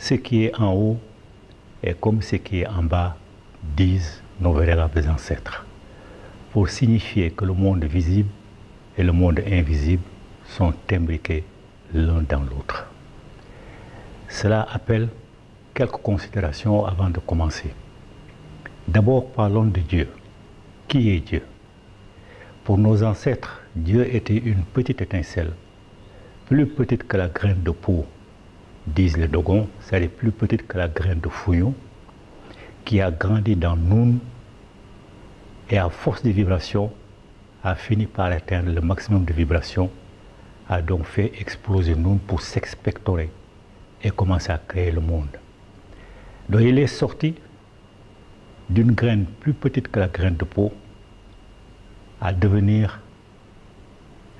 Ce qui est en haut est comme ce qui est en bas, disent nos vénérables ancêtres, pour signifier que le monde visible et le monde invisible sont imbriqués l'un dans l'autre. Cela appelle quelques considérations avant de commencer. D'abord, parlons de Dieu. Qui est Dieu? Pour nos ancêtres, Dieu était une petite étincelle, plus petite que la graine de peau, disent les Dogons, c'est-à-dire plus petite que la graine de fouillon, qui a grandi dans nous et à force de vibrations a fini par atteindre le maximum de vibrations, a donc fait exploser nous pour s'expectorer et commencer à créer le monde. Donc il est sorti d'une graine plus petite que la graine de peau à devenir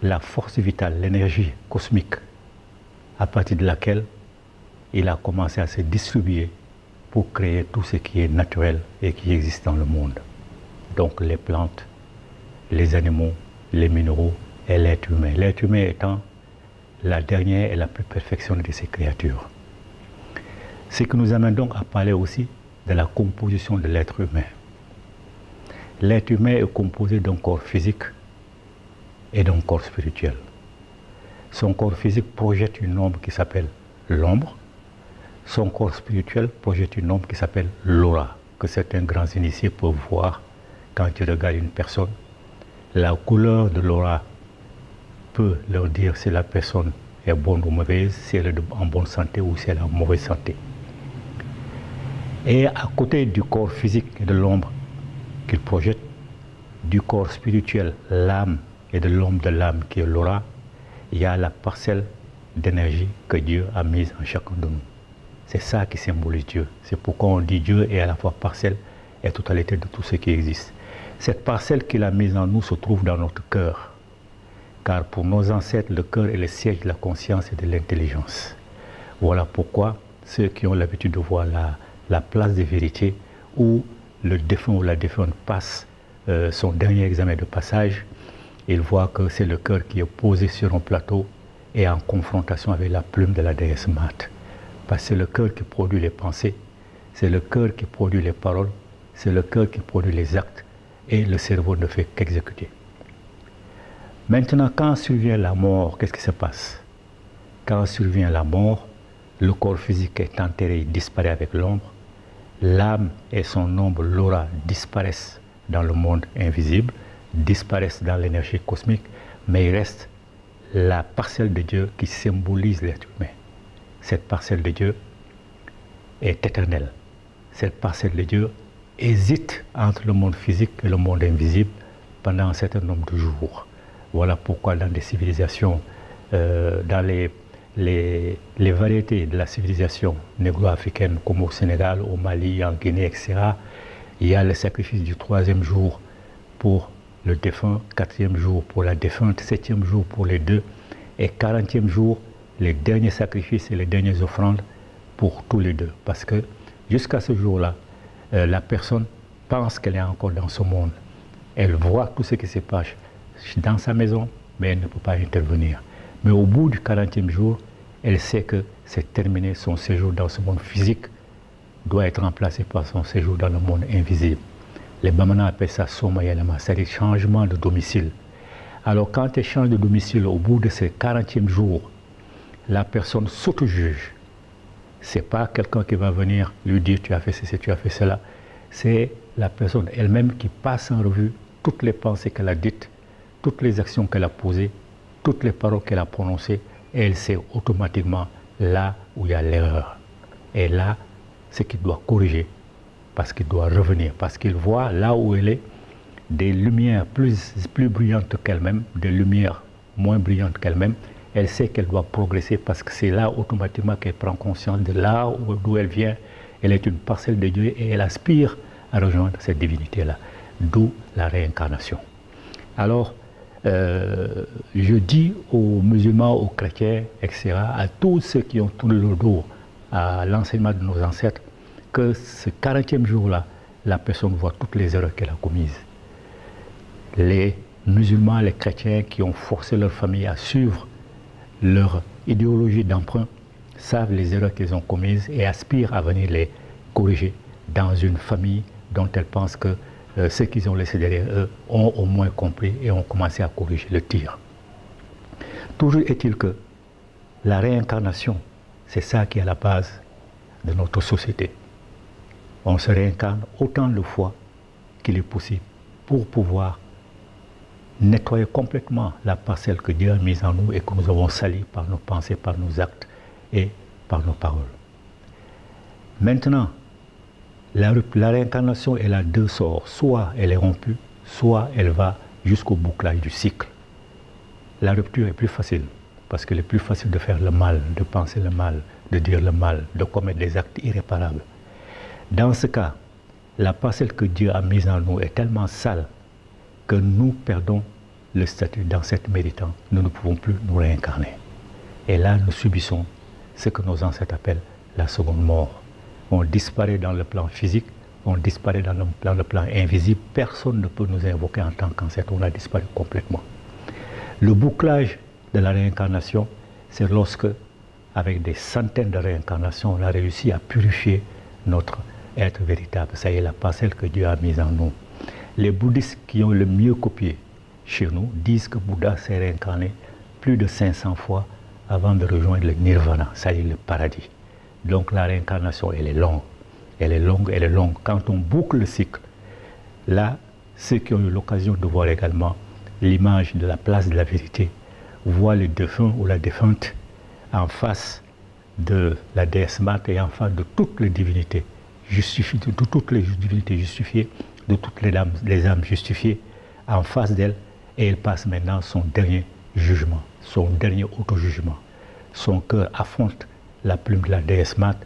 la force vitale, l'énergie cosmique, à partir de laquelle il a commencé à se distribuer pour créer tout ce qui est naturel et qui existe dans le monde. Donc les plantes, les animaux, les minéraux et l'être humain. L'être humain étant la dernière et la plus perfectionnée de ces créatures. Ce qui nous amène donc à parler aussi de la composition de l'être humain. L'être humain est composé d'un corps physique et d'un corps spirituel. Son corps physique projette une ombre qui s'appelle l'ombre. Son corps spirituel projette une ombre qui s'appelle l'aura, que certains grands initiés peuvent voir quand ils regardent une personne. La couleur de l'aura peut leur dire si la personne est bonne ou mauvaise, si elle est en bonne santé ou si elle est en mauvaise santé. Et à côté du corps physique et de l'ombre qu'il projette, du corps spirituel, l'âme, et de l'ombre de l'âme qui est l'aura, il y a la parcelle d'énergie que Dieu a mise en chacun de nous. C'est ça qui symbolise Dieu. C'est pourquoi on dit Dieu est à la fois parcelle et totalité de tout ce qui existe. Cette parcelle qu'il a mise en nous se trouve dans notre cœur. Car pour nos ancêtres, le cœur est le siège de la conscience et de l'intelligence. Voilà pourquoi ceux qui ont l'habitude de voir la place des vérités où le défunt ou la défunte passe son dernier examen de passage, il voit que c'est le cœur qui est posé sur un plateau et en confrontation avec la plume de la déesse Mate. Parce que c'est le cœur qui produit les pensées, c'est le cœur qui produit les paroles, c'est le cœur qui produit les actes et le cerveau ne fait qu'exécuter. Maintenant, quand survient la mort, qu'est-ce qui se passe? Quand survient la mort, le corps physique est enterré, il disparaît avec l'ombre, l'âme et son ombre, l'aura, disparaissent dans le monde invisible, disparaissent dans l'énergie cosmique, mais il reste la parcelle de Dieu qui symbolise l'être humain. Cette parcelle de Dieu est éternelle. Cette parcelle de Dieu hésite entre le monde physique et le monde invisible pendant un certain nombre de jours. Voilà pourquoi dans des civilisations, dans les variétés de la civilisation négro-africaine comme au Sénégal, au Mali, en Guinée, etc., il y a le sacrifice du 3e jour pour le défunt, 4e jour pour la défunte, 7e jour pour les deux, et 40e jour, les derniers sacrifices et les dernières offrandes pour tous les deux. Parce que jusqu'à ce jour-là, la personne pense qu'elle est encore dans ce monde. Elle voit tout ce qui se passe dans sa maison, mais elle ne peut pas intervenir. Mais au bout du 40e jour, elle sait que c'est terminé, son séjour dans ce monde physique doit être remplacé par son séjour dans le monde invisible. Les Bamana appellent ça Somayalama, c'est-à-dire changement de domicile. Alors quand elle change de domicile au bout de ce 40e jour, la personne s'auto-juge. Ce n'est pas quelqu'un qui va venir lui dire tu as fait ceci, tu as fait cela. C'est la personne elle-même qui passe en revue toutes les pensées qu'elle a dites, toutes les actions qu'elle a posées, toutes les paroles qu'elle a prononcées, et elle sait automatiquement là où il y a l'erreur. Et là, ce qu'il doit corriger, parce qu'il doit revenir, parce qu'il voit là où elle est des lumières plus brillantes qu'elle-même, des lumières moins brillantes qu'elle-même. Elle sait qu'elle doit progresser parce que c'est là automatiquement qu'elle prend conscience de là d'où elle vient. Elle est une parcelle de Dieu et elle aspire à rejoindre cette divinité-là, d'où la réincarnation. Alors, je dis aux musulmans, aux chrétiens, etc., à tous ceux qui ont tourné le dos à l'enseignement de nos ancêtres, que ce 40e jour-là, la personne voit toutes les erreurs qu'elle a commises. Les musulmans, les chrétiens qui ont forcé leur famille à suivre leur idéologie d'emprunt savent les erreurs qu'ils ont commises et aspirent à venir les corriger dans une famille dont elles pensent que ceux qu'ils ont laissés derrière eux ont au moins compris et ont commencé à corriger le tir. Toujours est-il que la réincarnation, c'est ça qui est à la base de notre société. On se réincarne autant de fois qu'il est possible pour pouvoir nettoyer complètement la parcelle que Dieu a mise en nous et que nous avons salie par nos pensées, par nos actes et par nos paroles. Maintenant, la réincarnation, elle a deux sorts. Soit elle est rompue, soit elle va jusqu'au bouclage du cycle. La rupture est plus facile, parce qu'il est plus facile de faire le mal, de penser le mal, de dire le mal, de commettre des actes irréparables. Dans ce cas, la parcelle que Dieu a mise en nous est tellement sale que nous perdons le statut d'ancêtre méritant. Nous ne pouvons plus nous réincarner. Et là, nous subissons ce que nos ancêtres appellent la seconde mort. On disparaît dans le plan physique, on disparaît dans le plan invisible. Personne ne peut nous invoquer en tant qu'ancêtre, on a disparu complètement. Le bouclage de la réincarnation, c'est lorsque, avec des centaines de réincarnations, on a réussi à purifier notre être véritable. Ça y est, la parcelle que Dieu a mise en nous. Les bouddhistes qui ont le mieux copié chez nous disent que Bouddha s'est réincarné plus de 500 fois avant de rejoindre le nirvana, c'est-à-dire le paradis. Donc la réincarnation, elle est longue. Elle est longue, elle est longue. Quand on boucle le cycle, là, ceux qui ont eu l'occasion de voir également l'image de la place de la vérité voient le défunt ou la défunte en face de la déesse Mate et en face de toutes les divinités justifiées, de toutes les divinités justifiées, de toutes les âmes justifiées en face d'elle, et elle passe maintenant son dernier jugement, son dernier auto-jugement. Son cœur affronte la plume de la déesse Mate.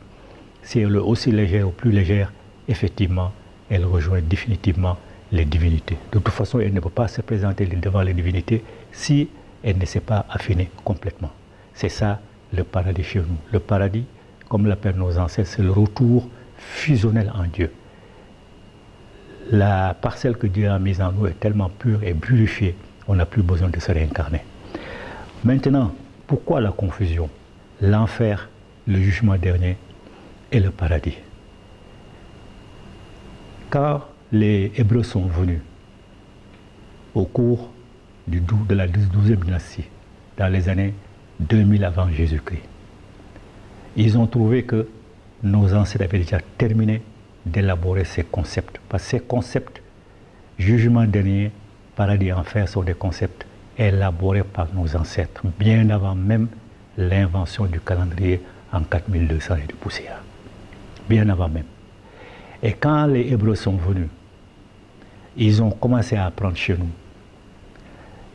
Si elle est aussi légère ou plus légère, effectivement, elle rejoint définitivement les divinités. De toute façon, elle ne peut pas se présenter devant les divinités si elle ne s'est pas affinée complètement. C'est ça le paradis chez nous. Le paradis, comme l'appellent nos ancêtres, c'est le retour fusionnel en Dieu. La parcelle que Dieu a mise en nous est tellement pure et purifiée, on n'a plus besoin de se réincarner. Maintenant, pourquoi la confusion? L'enfer, le jugement dernier et le paradis. Quand les Hébreux sont venus au cours de la 12e dynastie, dans les années 2000 avant Jésus-Christ, ils ont trouvé que nos ancêtres avaient déjà terminé d'élaborer ces concepts. Parce que ces concepts, jugement dernier, paradis, enfer, sont des concepts élaborés par nos ancêtres, bien avant même l'invention du calendrier en 4200 et de poussière. Bien avant même. Et quand les Hébreux sont venus, ils ont commencé à apprendre chez nous.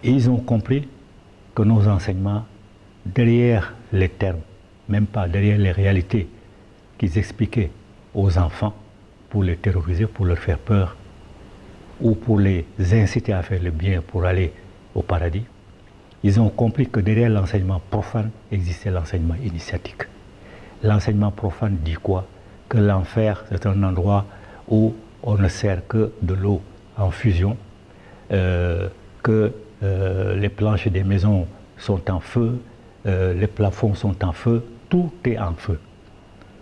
Ils ont compris que nos enseignements, derrière les termes, même pas derrière les réalités qu'ils expliquaient aux enfants pour les terroriser, pour leur faire peur, ou pour les inciter à faire le bien pour aller au paradis, ils ont compris que derrière l'enseignement profane existait l'enseignement initiatique. L'enseignement profane dit quoi? Que l'enfer, c'est un endroit où on ne sert que de l'eau en fusion, que les planches des maisons sont en feu, les plafonds sont en feu, tout est en feu.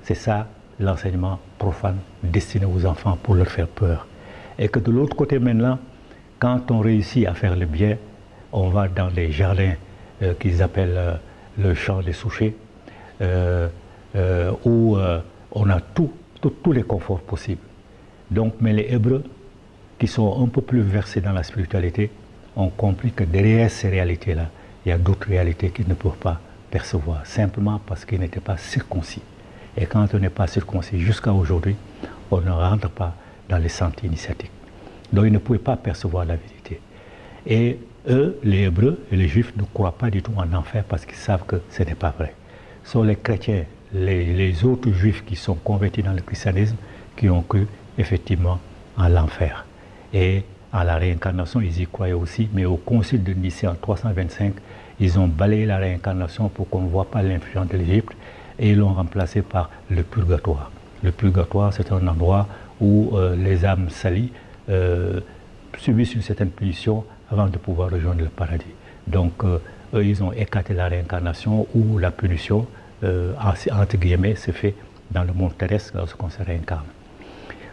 C'est ça l'enseignement profane destiné aux enfants pour leur faire peur. Et que de l'autre côté maintenant, quand on réussit à faire le bien, on va dans les jardins qu'ils appellent le champ des souchets, où on a tous les conforts possibles. Donc, mais les Hébreux, qui sont un peu plus versés dans la spiritualité, ont compris que derrière ces réalités-là, il y a d'autres réalités qu'ils ne peuvent pas percevoir, simplement parce qu'ils n'étaient pas circoncis. Et quand on n'est pas circoncis jusqu'à aujourd'hui, on ne rentre pas dans les sentiers initiatiques. Donc ils ne pouvaient pas percevoir la vérité. Et eux, les Hébreux et les Juifs, ne croient pas du tout en enfer parce qu'ils savent que ce n'est pas vrai. Ce sont les chrétiens, les autres Juifs qui sont convertis dans le christianisme, qui ont cru effectivement en l'enfer. Et à la réincarnation, ils y croyaient aussi, mais au concile de Nicée en 325, ils ont balayé la réincarnation pour qu'on ne voit pas l'influence de l'Égypte et ils l'ont remplacé par le purgatoire. Le purgatoire, c'est un endroit où les âmes salies subissent une certaine punition avant de pouvoir rejoindre le paradis. Donc, eux, ils ont écarté la réincarnation ou la punition entre guillemets, se fait dans le monde terrestre lorsqu'on se réincarne.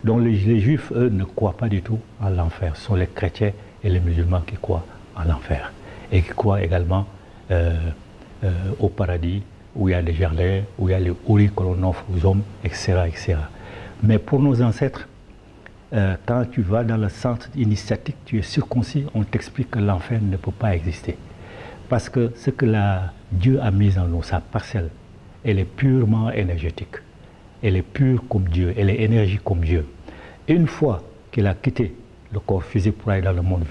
Donc les Juifs, eux, ne croient pas du tout en l'enfer. Ce sont les chrétiens et les musulmans qui croient en l'enfer. Et qui croient également au paradis, où il y a des jardins, où il y a les houris que l'on offre aux hommes, etc., etc. Mais pour nos ancêtres, quand tu vas dans le centre initiatique, tu es circoncis, on t'explique que l'enfer ne peut pas exister. Parce que ce que Dieu a mis en nous, sa parcelle, elle est purement énergétique. Elle est pure comme Dieu, elle est énergie comme Dieu. Et une fois qu'il a quitté le corps physique pour aller dans le monde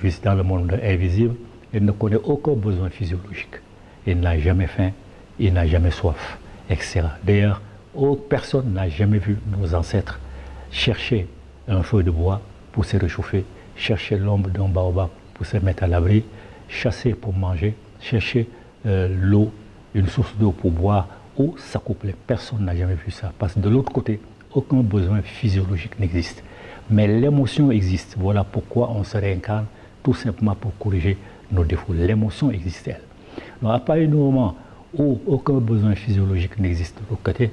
invisible, il ne connaît aucun besoin physiologique. Il n'a jamais faim, il n'a jamais soif, etc. D'ailleurs, personne n'a jamais vu nos ancêtres chercher un feu de bois pour se réchauffer, chercher l'ombre d'un baobab pour se mettre à l'abri, chasser pour manger, chercher l'eau, une source d'eau pour boire ou s'accoupler. Personne n'a jamais vu ça. Parce que de l'autre côté, aucun besoin physiologique n'existe. Mais l'émotion existe. Voilà pourquoi on se réincarne, tout simplement pour corriger nos défauts. L'émotion existe, elle. Donc, à partir du moment où aucun besoin physiologique n'existe de l'autre côté,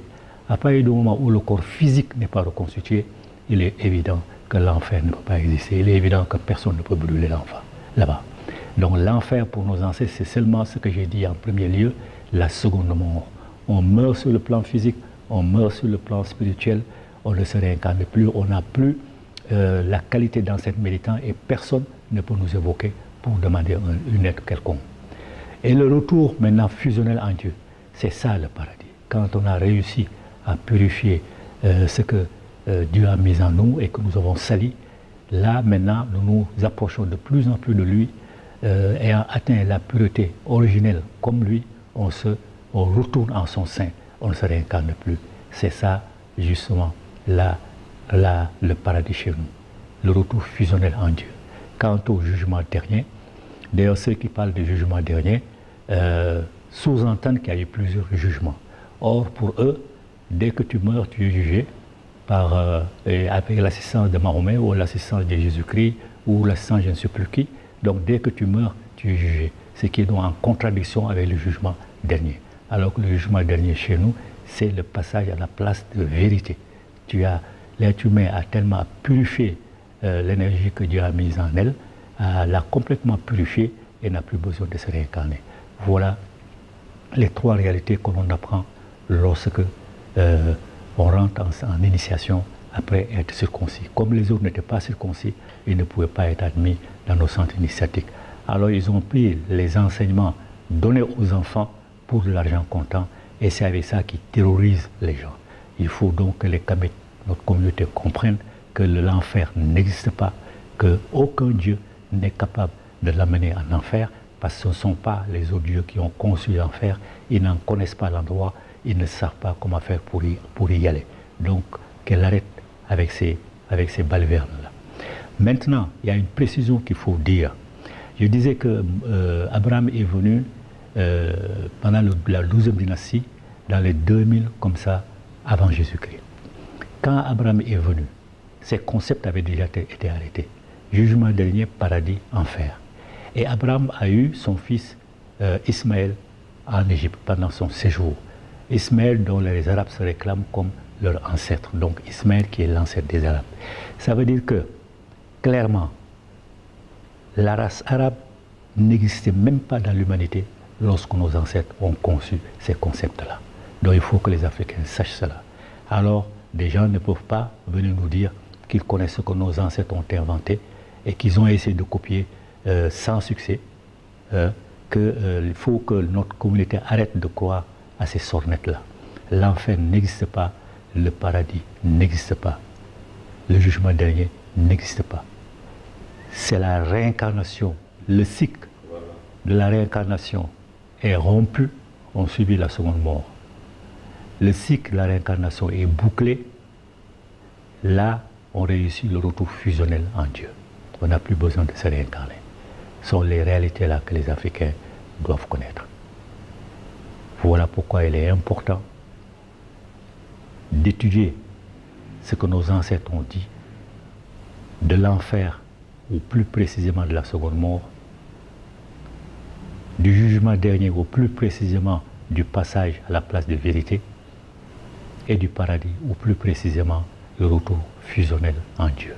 à partir du moment où le corps physique n'est pas reconstitué, il est évident que l'enfer ne peut pas exister. Il est évident que personne ne peut brûler l'enfer là-bas. Donc l'enfer pour nos ancêtres, c'est seulement ce que j'ai dit en premier lieu, la seconde mort. On meurt sur le plan physique, on meurt sur le plan spirituel, on ne se réincarne plus, on n'a plus la qualité d'ancêtre méditant et personne ne peut nous évoquer pour demander une aide quelconque. Et le retour maintenant fusionnel en Dieu, c'est ça le paradis. Quand on a réussi à purifier ce que Dieu a mis en nous et que nous avons sali, là maintenant nous nous approchons de plus en plus de lui, ayant atteint la pureté originelle comme lui, on retourne en son sein, on ne se réincarne plus. C'est ça justement le paradis chez nous, le retour fusionnel en Dieu. Quant au jugement dernier, d'ailleurs ceux qui parlent du jugement dernier sous-entendent qu'il y a eu plusieurs jugements. Or pour eux, dès que tu meurs, tu es jugé avec l'assistance de Mahomet ou l'assistance de Jésus-Christ ou l'assistance de je ne sais plus qui. Donc dès que tu meurs, tu es jugé. Ce qui est donc en contradiction avec le jugement dernier. Alors que le jugement dernier chez nous, c'est le passage à la place de vérité. L'être humain a tellement purifié l'énergie que Dieu a mise en elle, l'a complètement purifiée et n'a plus besoin de se réincarner. Voilà les trois réalités que l'on apprend lorsque on rentre en initiation après être circoncis. Comme les autres n'étaient pas circoncis, ils ne pouvaient pas être admis dans nos centres initiatiques. Alors ils ont pris les enseignements donnés aux enfants pour de l'argent comptant et c'est avec ça qu'ils terrorisent les gens. Il faut donc que notre communauté comprenne que l'enfer n'existe pas, qu'aucun Dieu n'est capable de l'amener en enfer parce que ce ne sont pas les autres dieux qui ont conçu l'enfer, ils n'en connaissent pas l'endroit, ils ne savent pas comment faire pour y aller. Donc qu'elle arrête avec ces balivernes-là. Maintenant, il y a une précision qu'il faut dire. Je disais que Abraham est venu pendant la 12e dynastie, dans les 2000 comme ça, avant Jésus-Christ. Quand Abraham est venu, ces concepts avaient déjà été arrêtés. Jugement dernier, paradis, enfer. Et Abraham a eu son fils Ismaël en Égypte pendant son séjour. Ismaël dont les Arabes se réclament comme leur ancêtre. Donc Ismaël qui est l'ancêtre des Arabes. Ça veut dire que, clairement, la race arabe n'existait même pas dans l'humanité lorsque nos ancêtres ont conçu ces concepts-là. Donc il faut que les Africains sachent cela. Alors, des gens ne peuvent pas venir nous dire qu'ils connaissent ce que nos ancêtres ont inventé et qu'ils ont essayé de copier sans succès. Il faut que notre communauté arrête de croire à ces sornettes-là. L'enfer n'existe pas, le paradis n'existe pas, le jugement dernier n'existe pas. C'est la réincarnation, le cycle de la réincarnation est rompu, on subit la seconde mort. Le cycle de la réincarnation est bouclé, là on réussit le retour fusionnel en Dieu. On n'a plus besoin de se réincarner. Ce sont les réalités là que les Africains doivent connaître. Voilà pourquoi il est important d'étudier ce que nos ancêtres ont dit de l'enfer, ou plus précisément de la seconde mort, du jugement dernier, ou plus précisément du passage à la place de vérité et du paradis, ou plus précisément le retour fusionnel en Dieu.